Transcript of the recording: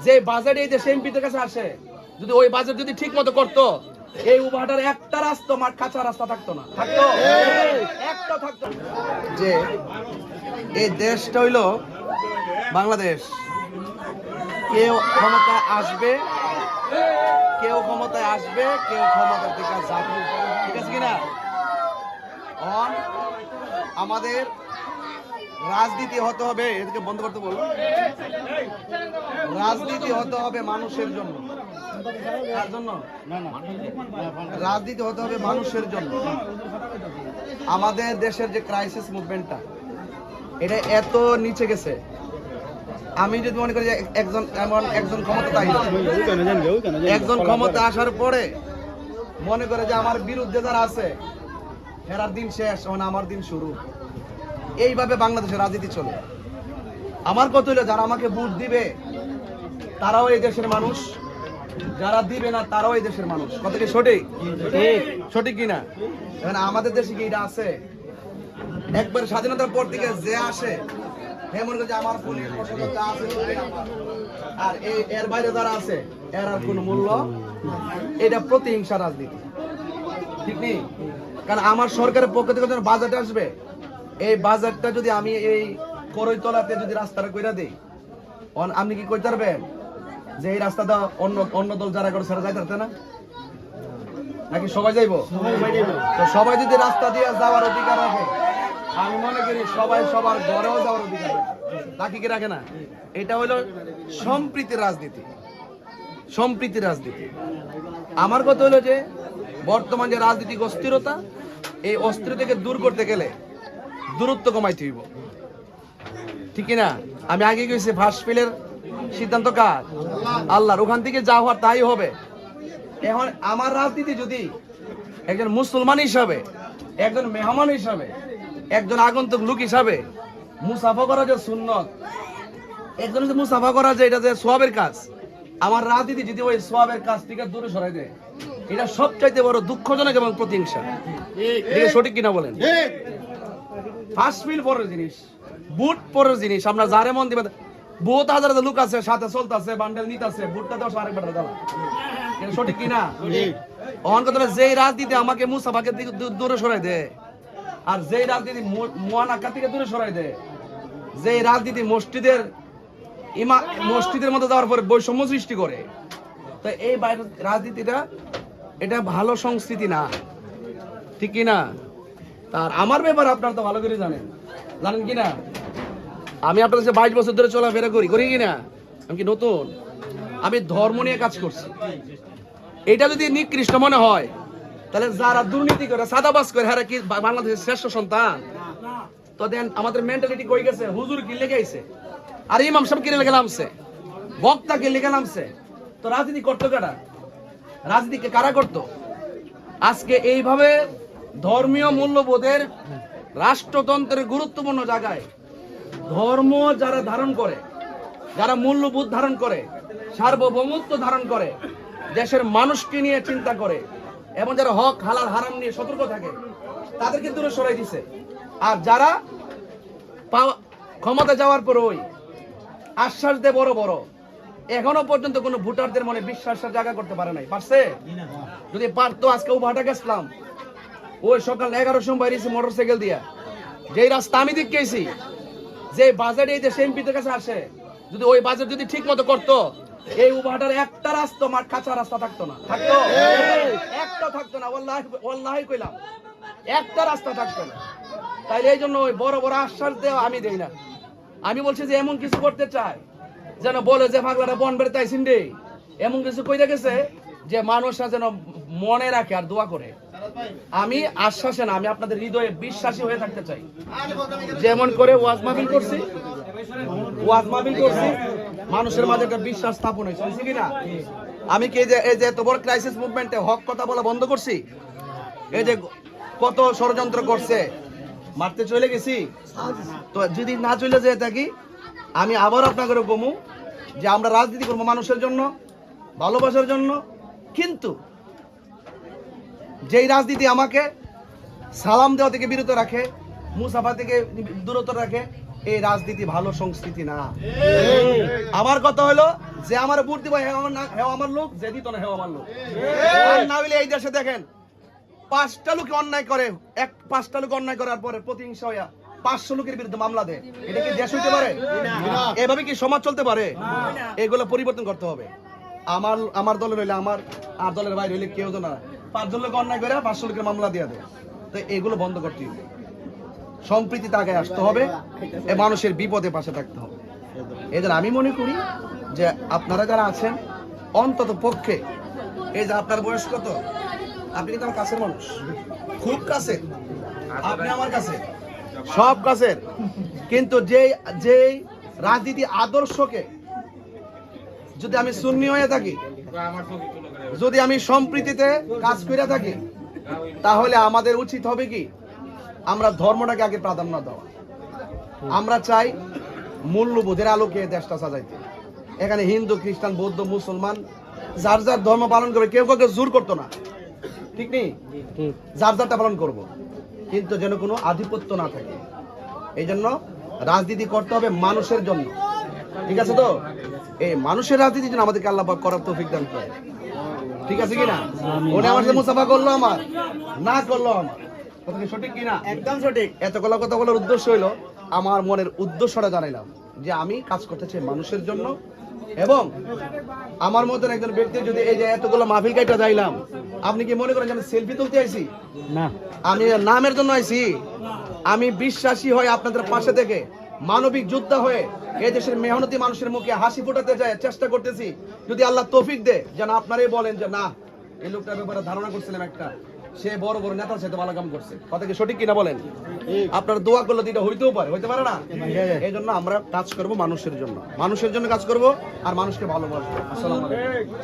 যে বাজেট এই দেশে এমপিদের কাছে আসে, যদি ওই বাজেট যদি ঠিক মতো করতো, এই উবাটার একটা রাস্তা মাঠ কাঁচা রাস্তা থাকতো না, থাকতো একটা থাকতো। যে এই দেশটা হইল বাংলাদেশ, কেউ ক্ষমতায় আসবে, কেউ ক্ষমতায় আসবে, কেউ ক্ষমতার দিকে যাবে, ঠিক আছে কিনা? আমাদের রাজনীতি হতে হবে, এদিকে বন্ধ করতে বলুন, রাজনীতি হতে হবে মানুষের জন্য। কার জন্য? রাজনীতি হতে হবে মানুষের জন্য। আমাদের দেশের যে ক্রাইসিস মুভমেন্টটা, এটা এত নিচে গেছে। আমি যদি মনে করি যে একজন ক্ষমতা একজন ক্ষমতা আসার পরে মনে করে যে আমার বিরুদ্ধে যারা আছে এরার দিন শেষ, আমার দিন শুরু, এইভাবে বাংলাদেশের রাজনীতি চলে। আমার কথা হলো, যারা আমাকে ভোট দিবে তারাও এই দেশের মানুষ, যারা দিবে না তারাও এই দেশের মানুষ। কথা কি সঠিক? সঠিক কিনা? আমাদের দেশে কি এটা আছে? একবার স্বাধীনতার পর থেকে যে আসে মনে করে যে আমার আর এর বাইরে যারা আছে এর আর কোন মূল্য, এটা প্রতিহিংসা রাজনীতি, ঠিক নেই? কারণ আমার সরকারের পক্ষ থেকে যখন বাজেট আসবে, এই বাজেটটা যদি আমি এই করইতলাতে যদি রাস্তাটা কইরা দিই, আপনি কি কইতে পারবেন যে এই রাস্তাটা অন্য দল যারা করে সেটা যাইতে পারতে না? নাকি সবাই যাইবো? তো সবাই যদি রাস্তা দিয়ে যাওয়ার অধিকার রাখে, আমি মনে করি সবাই সবার ঘরেও যাওয়ার অধিকার রাখে কি রাখে না? এটা হলো সম্প্রীতির রাজনীতি, সম্প্রীতির রাজনীতি। আমার কথা হলো যে বর্তমান যে রাজনৈতিক অস্থিরতা, এই অস্থিরতাকে দূর করতে গেলে দূরত্ব কমাইতে হইব, ঠিক না? আমি আগে গেছি, ভাসফিলের সিদ্ধান্ত কার? আল্লাহর। ওখান থেকে যা হওয়ার তাই হবে। এখন আমার রাজনীতি যদি একজন মুসলমান হিসাবে, একজন মেহমান হিসাবে, একজন আগন্তুক লোক হিসাবে মুসাফা করা যে সুন্নত, একজন মুসাফা করা যে এটা যে সোয়াবের কাজ, আমার রাজনীতি যদি ওই সোয়াবের কাজ থেকে দূরে সরাই দেয়, এটা সবচাইতে বড় দুঃখজনক এবং প্রতিহিংসা। এটা সঠিক কিনা বলেন? ফাস্টফিল পরের জিনিস, বুট পরের জিনিস। আমরা যারে মন দিবেন, বহুত হাজার লোক আছে সাথে চলতেছে, বান্ডেল নিতেছে, বুটটা দেওয়া আরেকবার দেওয়া, এটা সঠিক কিনা? অহন কথা, যেই রাজনীতি আমাকে মুসাফাকে দূরে সরাই দেয়, আর যেই রাজনীতি মুয়ানাকা থেকে দূরে সরাই দেয়, যেই রাজনীতি মসজিদের মধ্যে যাওয়ার পরে বৈষম্য সৃষ্টি করে, তো এই রাজনীতিটা এটা ভালো সংস্কৃতি না, ঠিক কিনা? তার আমার ব্যাপার আপনারা তো ভালো করে জানেন কিনা? আমি আপনার কাছে 22 বছর ধরে চলাফেরা করি কিনা? আমি কি নতুন? আমি ধর্ম নিয়ে কাজ করছি। এটা যদি নিকৃষ্ট মনে হয়, তাহলে যারা দুর্নীতি করে, সাদাবাজ করে, হারা কি বাংলাদেশের শ্রেষ্ঠ সন্তান? তো দেন আমাদের মেন্টালিটি কই গেছে? হুজুর কি লেগে আইছে, আর ইমাম সাহেব কি লেগে নামছে, বক্তা কি লেগে নামছে। তো রাজনীতি করতো কারা? রাজনীতিকে কারা করতো? আজকে এইভাবে ধর্মীয় মূল্যবোধের, রাষ্ট্রতন্ত্রের গুরুত্বপূর্ণ জায়গায় ধর্ম যারা ধারণ করে, যারা মূল্যবোধ ধারণ করে, সার্বভৌমত্ব ধারণ করে, দেশের মানুষকে নিয়ে চিন্তা করে, এবং যারা হক হালাল হারাম নিয়ে সতর্ক থাকে, তাদেরকে দূরে সরাই দিছে। আর যারা ক্ষমতা যাওয়ার পর ওই আশ্বাস দেয় বড় বড়, এখনো পর্যন্ত কোনো ভোটারদের মনে বিশ্বাসের জায়গা করতে পারে নাই। পারছে? যদি পারতো আজকে ভাটা গেছিলাম, ওই সকাল 11টার সময় বাইরেছি মোটরসাইকেল দিয়া, যেই রাস্তা আমি দেখেছি, যে বাজেট এই দেশে এমপিদের কাছে আসে, যদি ওই বাজেট যদি ঠিক মতো করতো, এই উবাটার একটা রাস্তা মাঠ কাঁচা রাস্তা থাকতো না, থাকতো একটা থাকতো না, ওয়াল্লাহি কইলাম, একটা রাস্তা থাকতো না। তাইলে এই জন্য ওই বড় বড় আশ্বাস দেওয়া আমি দেই না। আমি বলছি যে এমন কিছু করতে চাই যেন বলে যে পাগলাটা বন বেড়ে তাইছেন রে, এমন কিছু কইরা গেছে যে মানুষরা যেন মনে রাখে আর দোয়া করে। আমি আশ্বাসে না, আমি আপনাদের হৃদয়ে বিশ্বাসী হয়ে থাকতে চাই। যেমন করে ওয়াজ মাহফিল করছি, মানুষের মাঝে একটা বিশ্বাস স্থাপন হয়েছে, কিনা? আমি কি এই যে এত বড় ক্রাইসিস মুভমেন্টে হক কথা বলা বন্ধ করছি? এই যে কত ষড়যন্ত্র করছে, মারতে চলে গেছি। তো যদি না চলে যেয়ে থাকি, আমি আবার আপনাকে বলবো যে আমরা রাজনীতি করবো মানুষের জন্য, ভালোবাসার জন্য। কিন্তু যেই রাজনীতি আমাকে সালাম দেওয়া থেকে বিরত রাখে, মুসাফা থেকে দূরত্ব রাখে, এই রাজনীতি ভালো সংস্কৃতি না। আমার কথা হলো যে আমার ভোট দিব হেও আমার লোক, যে দিত না হেও আমার লোক। আর না হইলে এই দেশে দেখেন 5টা লোক অন্যায় করে, 5টা লোক অন্যায় করার পরে প্রতিহিংসা হইয়া 500 লোকের বিরুদ্ধে মামলা দেয়। এটা কি দেশ হইতে পারে? এভাবে কি সমাজ চলতে পারে? এগুলো পরিবর্তন করতে হবে। আমার দলের হইলে আমার, আর দলের বাইরে হইলে কেউ তো না, 5 জন লোক অন্যায় করে 500 লোকের মামলা দিয়ে দেয়। তো এগুলো বন্ধ করতে হবে। সম্প্রীতিতে আগে আসতে হবে, এ মানুষের বিপদে পাশে থাকতে হবে। এজন্য আমি মনে করি যে আপনারা যারা আছেন অন্তত পক্ষে, এই যে আপনার বয়স কত, আপনি কিন্তু আমার কাছের মানুষ, খুব কাছে, আপনি আমার কাছে, সব কাছের। কিন্তু যে রাজনীতি আদর্শকে যদি আমি সুন্নি হয়ে থাকি, যদি আমি সম্প্রীতিতে কাজ করে থাকি, তাহলে আমাদের উচিত হবে কি আমরা ধর্মটাকে আগে প্রাধান্য দেওয়া। আমরা চাই মূল্যবোধের আলোকে দেশটা সাজাইতে। এখানে হিন্দু, খ্রিস্টান, বৌদ্ধ, মুসলমান যার যার ধর্ম পালন করবে, কেউ কাউকে জোর করতো না, ঠিক নেই, যার যারটা পালন করব, কিন্তু যেন কোনো আধিপত্য না থাকে। এই জন্য রাজনীতি করতে হবে মানুষের জন্য, ঠিক আছে তো? এই মানুষের রাজনীতির জন্য আমাদেরকে আল্লাহ পাক করার তৌফিক দান করে, ঠিক আছে কিনা? উনি আমার সাথে মুসাফা করলো, আমার না করলো আমার কথা কি সঠিক কিনা? একদম সঠিক। এতগুলো কথা বলার উদ্দেশ্য হইলো, আমার মনের উদ্দেশ্যটা জানাইলাম যে আমি কাজ করতে চাই মানুষের জন্য। এবং আমার মতন একজন ব্যক্তি যদি এই যে এতগুলো মাহফিল কাইটা যাইলাম, আপনি কি মনে করেন যে আমি সেলফি তুলতে আইছি? না, আমি নামের জন্য আইছি। আমি বিশ্বাসী হয়ে আপনাদের পাশে থেকে মানবিক যোদ্ধা হয়ে এই দেশের মেহনতি মানুষের মুখে হাসি ফোটাতে যায় চেষ্টা করতেছি। যদি আল্লাহ তৌফিক দেয়, যেন আপনারাই বলেন যে না, এই লোকটার ব্যাপারে ধারণা করছিলাম একটা, সে বড় বড় নেতার সাথে ভালো কাম করছে। কথা কি সঠিক কিনা বলেন? আপনার দোয়া করলে তো এটা হইতেও পারে, হইতে পারে না? এই জন্য আমরা কাজ করব মানুষের জন্য, মানুষের জন্য কাজ করব, আর মানুষকে ভালোবাসবো। আসসালামু আলাইকুম।